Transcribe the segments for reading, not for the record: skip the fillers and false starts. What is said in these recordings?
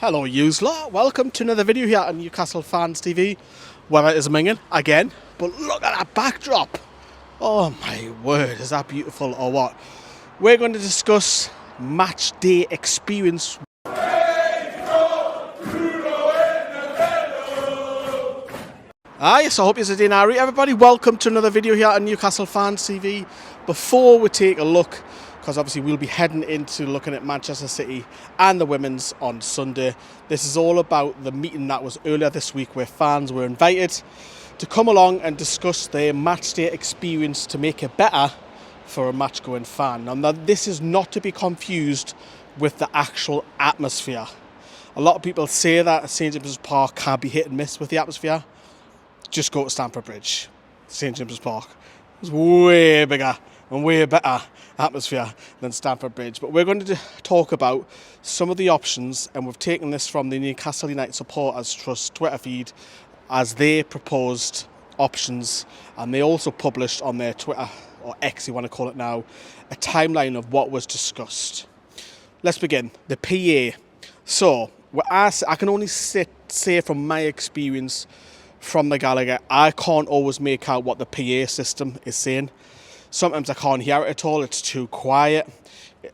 Hello yous lot, welcome to another video here on Newcastle Fans TV. Weather is minging again, but look at that backdrop. Oh my word, is that beautiful or what? We're going to discuss match day experience. Yes, I hope you're doing alright everybody. Welcome to another video here on Newcastle Fans TV. Before we take a look, because obviously we'll be heading into looking at Manchester City and the women's on Sunday. This is all about the meeting that was earlier this week where fans were invited to come along and discuss their match day experience to make it better for a match going fan. Now this is not to be confused with the actual atmosphere. A lot of people say that St James's Park can be hit and miss with the atmosphere. Just go to Stamford Bridge, St James's Park. It's way bigger and way better atmosphere than Stamford Bridge. But we're going to talk about some of the options, and we've taken this from the Newcastle United Supporters Trust Twitter feed as they proposed options, and they also published on their Twitter, or X you want to call it now, a timeline of what was discussed. Let's begin. The PA. So, I can only say from my experience from the Gallagher, I can't always make out what the PA system is saying. Sometimes I can't hear it at all, it's too quiet.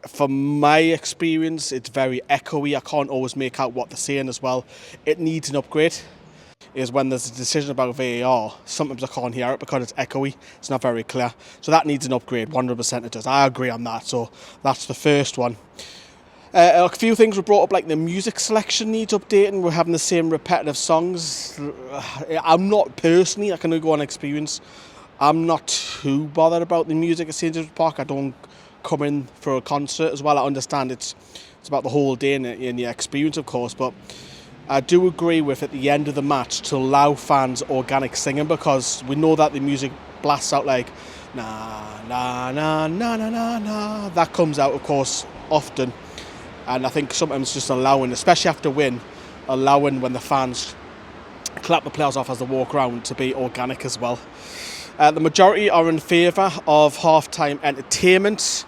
From my experience, it's very echoey. I can't always make out what they're saying as well. It needs an upgrade. Is when there's a decision about VAR, sometimes I can't hear it because it's echoey, it's not very clear. So that needs an upgrade, 100% it does. I agree on that, so that's the first one. A few things were brought up, like the music selection needs updating. We're having the same repetitive songs. I'm not personally, I can only go on experience, I'm not too bothered about the music at St James's Park. I don't come in for a concert as well. I understand it's about the whole day and the experience, of course, but I do agree with at the end of the match to allow fans organic singing, because we know that the music blasts out like na na na na na na na. That comes out, of course, often. And I think sometimes just allowing, especially after win, allowing when the fans clap the players off as they walk around to be organic as well. The majority are in favour of half-time entertainment.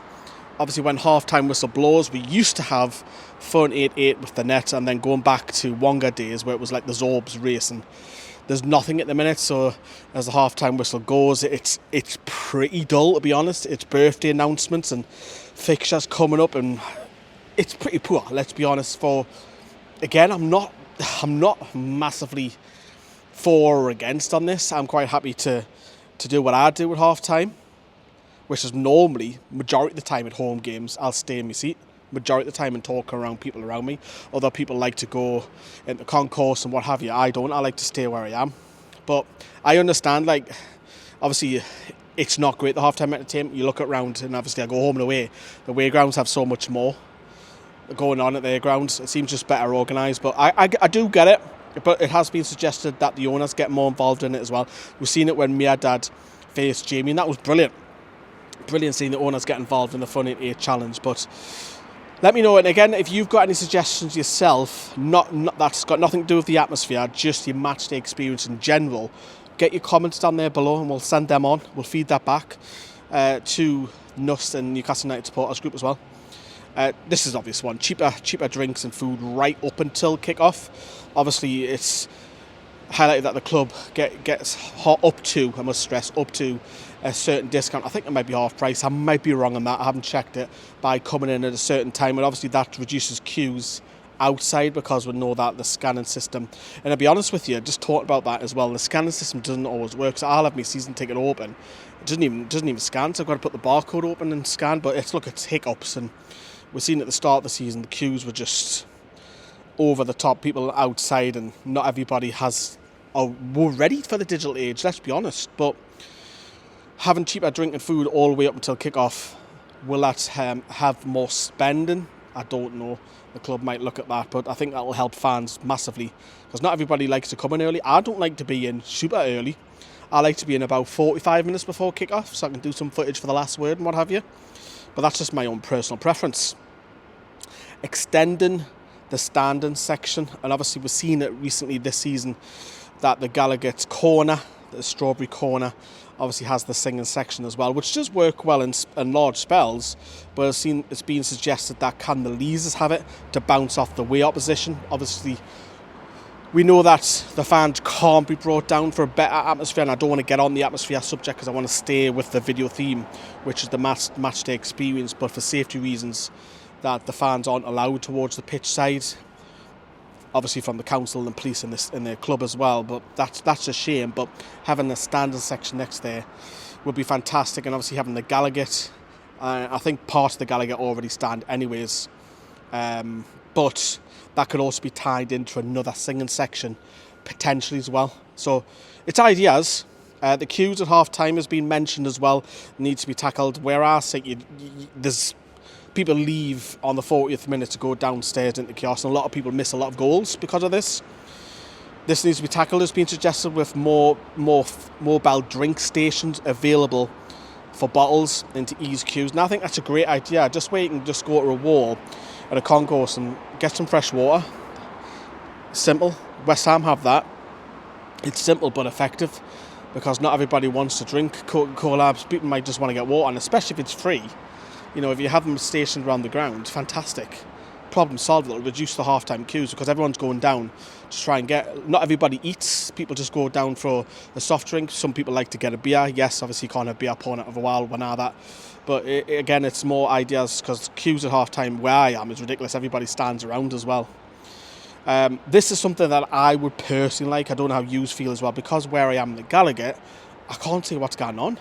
Obviously, when half-time whistle blows, we used to have fun 8-8 with the net, and then going back to Wonga days where it was like the Zorbs racing. There's nothing at the minute, so as the half-time whistle goes, it's pretty dull, to be honest. It's birthday announcements and fixtures coming up, and it's pretty poor, let's be honest. Again, I'm not massively for or against on this. I'm quite happy to do what I do at half time, which is normally, majority of the time at home games, I'll stay in my seat, majority of the time, and talk around people around me. Other people like to go into concourse and what have you. I don't. I like to stay where I am. But I understand, like, obviously it's not great, the half-time entertainment. You look around, and obviously I go home and away. The away grounds have so much more going on at their grounds. It seems just better organised, but I do get it. But it has been suggested that the owners get more involved in it as well. We've seen it when Dad faced Jamie, and that was brilliant. Brilliant seeing the owners get involved in the Fun 8-8 challenge. But let me know, and again, if you've got any suggestions yourself, that's got nothing to do with the atmosphere, just your match day experience in general, get your comments down there below and we'll send them on. We'll feed that back to NUFC and Newcastle United Supporters Group as well. This is an obvious one. Cheaper drinks and food right up until kick-off. Obviously, it's highlighted that the club gets up to, I must stress, up to a certain discount. I think it might be half price. I might be wrong on that. I haven't checked it. By coming in at a certain time, and obviously that reduces queues outside, because we know that the scanning system, and to be honest with you, just talking about that as well, the scanning system doesn't always work. So I'll have my season ticket open, it doesn't even scan, so I've got to put the barcode open and scan. But it's hiccups, and we've seen at the start of the season the queues were just over the top, people outside, and not everybody were ready for the digital age, let's be honest. But having cheaper drink and food all the way up until kick-off, will that have more spending? I don't know. The club might look at that, but I think that will help fans massively, because not everybody likes to come in early. I don't like to be in super early. I like to be in about 45 minutes before kick-off, so I can do some footage for the last word and what have you. But that's just my own personal preference. Extending the standing section, and obviously we've seen it recently this season that the Gallagher's corner, the Strawberry corner, obviously has the singing section as well, which does work well in large spells, but it's been suggested that can the leazes have it to bounce off the away opposition. Obviously, we know that the fans can't be brought down for a better atmosphere, and I don't want to get on the atmosphere subject because I want to stay with the video theme, which is the match day experience, but for safety reasons that the fans aren't allowed towards the pitch side, obviously from the council and police in the club as well, but that's a shame. But having a standing section next there would be fantastic, and obviously having the Gallagher, I think part of the Gallagher already stand anyways, but that could also be tied into another singing section potentially as well. So it's ideas. The queues at half time has been mentioned as well, needs to be tackled. Whereas there's people leave on the 40th minute to go downstairs into the kiosk, and a lot of people miss a lot of goals because of this. This needs to be tackled. It's been suggested with more mobile drink stations available for bottles and to ease queues. And I think that's a great idea. Just where you can just go to a wall at a concourse and get some fresh water. Simple. West Ham have that. It's simple but effective because not everybody wants to drink Coca-Cola. People might just want to get water, and especially if it's free. You know, if you have them stationed around the ground, fantastic. Problem solved. It'll reduce the half-time queues because everyone's going down to try and get... Not everybody eats. People just go down for a soft drink. Some people like to get a beer. Yes, obviously you can't have beer pouring out of a while when that. But again, it's more ideas because queues at half-time where I am is ridiculous. Everybody stands around as well. This is something that I would personally like. I don't know how you feel as well. Because where I am in the Gallagher, I can't see what's going on.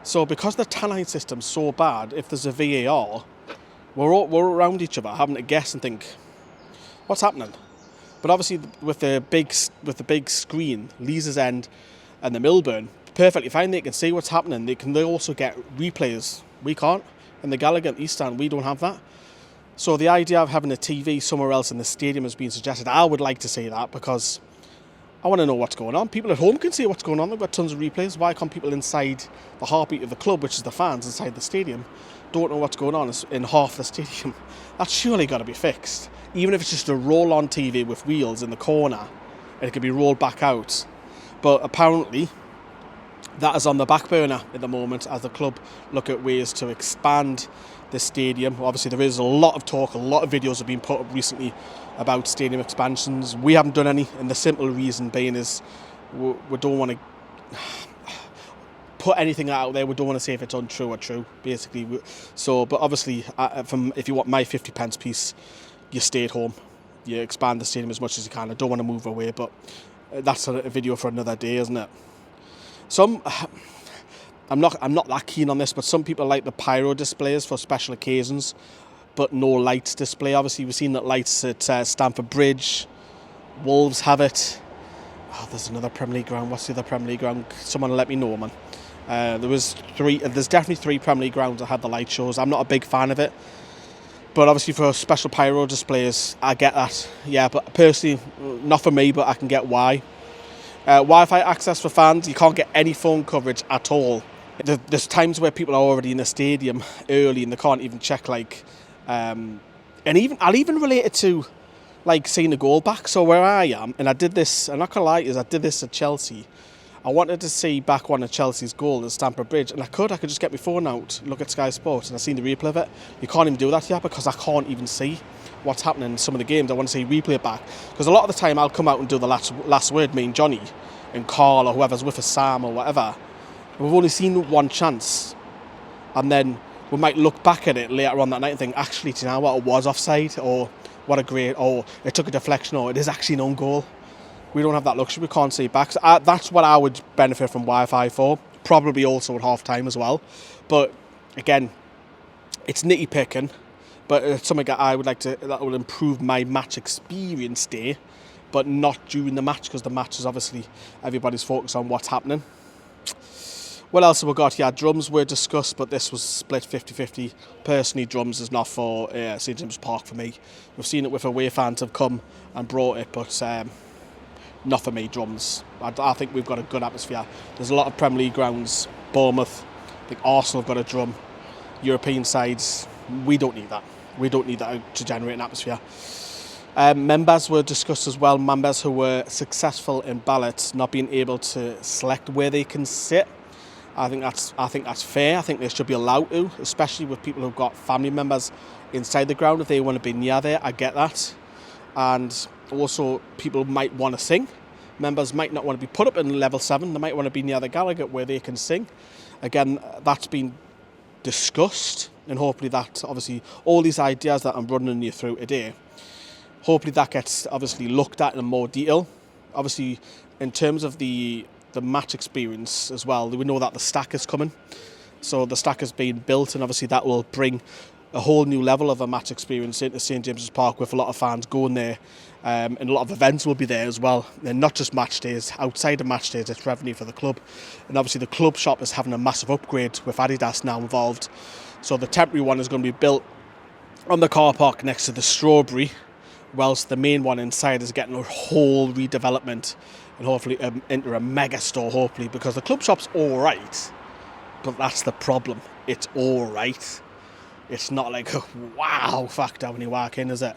So because the tannoy system's so bad, if there's a VAR, we're around each other having to guess and think, what's happening? But obviously with the big screen, Leazes End and the Milburn, perfectly fine. They can see what's happening. They also get replays. We can't. In the Gallagher and East End, we don't have that. So the idea of having a TV somewhere else in the stadium has been suggested. I would like to see that because I want to know what's going on. People at home can see what's going on. They've got tons of replays. Why can't people inside the heartbeat of the club, which is the fans inside the stadium, don't know what's going on in half the stadium? That's surely got to be fixed. Even if it's just a roll-on TV with wheels in the corner, and it can be rolled back out. But apparently, that is on the back burner at the moment as the club look at ways to expand the stadium. Obviously, there is a lot of talk, a lot of videos have been put up recently about stadium expansions. We haven't done any, and the simple reason being is we don't want to put anything out there. We don't want to say if it's untrue or true, basically. So, but obviously, if you want my 50 pence piece, you stay at home. You expand the stadium as much as you can. I don't want to move away, but that's a video for another day, isn't it? I'm not that keen on this, but some people like the pyro displays for special occasions, but no lights display. Obviously, we've seen that lights at Stamford Bridge. Wolves have it. Oh, there's another Premier League ground. What's the other Premier League ground? Someone let me know, man. There's definitely 3 Premier League grounds that had the light shows. I'm not a big fan of it, but obviously for special pyro displays, I get that. Yeah, but personally, not for me, but I can get why. Wi-Fi access for fans, you can't get any phone coverage at all. There's times where people are already in the stadium early and they can't even check, and I'll even relate it to seeing the goal back. So where I am, and I did this, I'm not gonna lie, I did this at Chelsea. I wanted to see back one of Chelsea's goal at Stamford Bridge, and I could just get my phone out, look at Sky Sports, and I seen the replay of it. You can't even do that yet because I can't even see what's happening in some of the games. I want to see replay it back because a lot of the time I'll come out and do the last word, me and Johnny and Carl or whoever's with us, Sam or whatever. We've only seen one chance, and then we might look back at it later on that night and think, actually, do you know what, it was offside, or what a great, or it took a deflection, or it is actually an own goal. We don't have that luxury. We can't see it back. So that's what I would benefit from Wi-Fi for. Probably also at half-time as well. But again, it's nitty-picking. But it's something that I would like to, that will improve my match experience day, but not during the match, because the match is obviously everybody's focused on what's happening. What else have we got here? Drums were discussed, but this was split 50-50. Personally, drums is not for St James Park for me. We've seen it with away fans have come and brought it, but not for me, drums. I think we've got a good atmosphere. There's a lot of Premier League grounds. Bournemouth, I think Arsenal have got a drum. European sides, we don't need that. We don't need that to generate an atmosphere. Members were discussed as well. Members who were successful in ballots not being able to select where they can sit. I think that's fair. I think they should be allowed to, especially with people who've got family members inside the ground. If they want to be near there, I get that. And also, people might want to sing. Members might not want to be put up in level 7. They might want to be near the Gallagher where they can sing. Again, that's been discussed, and hopefully that, obviously, all these ideas that I'm running you through today, hopefully that gets obviously looked at in more detail. Obviously, in terms of the match experience as well, we know that the stack is coming. So the stack is being built, and obviously that will bring a whole new level of a match experience into St James's Park, with a lot of fans going there, and a lot of events will be there as well. And not just match days, outside of match days, it's revenue for the club. And obviously the club shop is having a massive upgrade with Adidas now involved. So the temporary one is going to be built on the car park next to the Strawberry, whilst the main one inside is getting a whole redevelopment, and hopefully into a mega store, hopefully, because the club shop's all right, but that's the problem. It's all right. It's not like a wow factor when you walk in, is it?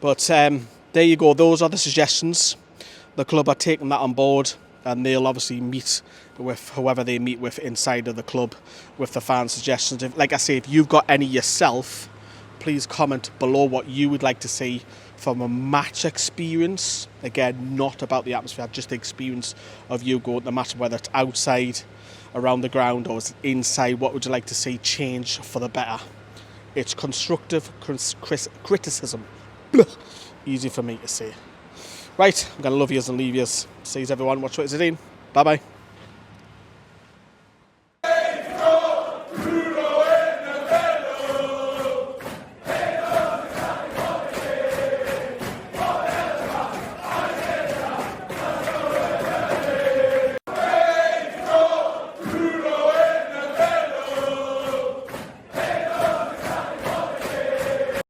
But there you go. Those are the suggestions. The club are taking that on board, and they'll obviously meet with whoever they meet with inside of the club with the fan suggestions. Like I say, if you've got any yourself, please comment below what you would like to see from a match experience. Again, not about the atmosphere, just the experience of you going to the match, whether it's outside, around the ground, or it's inside. What would you like to see change for the better? It's constructive criticism. Easy for me to say. Right, I'm going to love yous and leave yous. See you everyone. Watch what it's in. Bye-bye.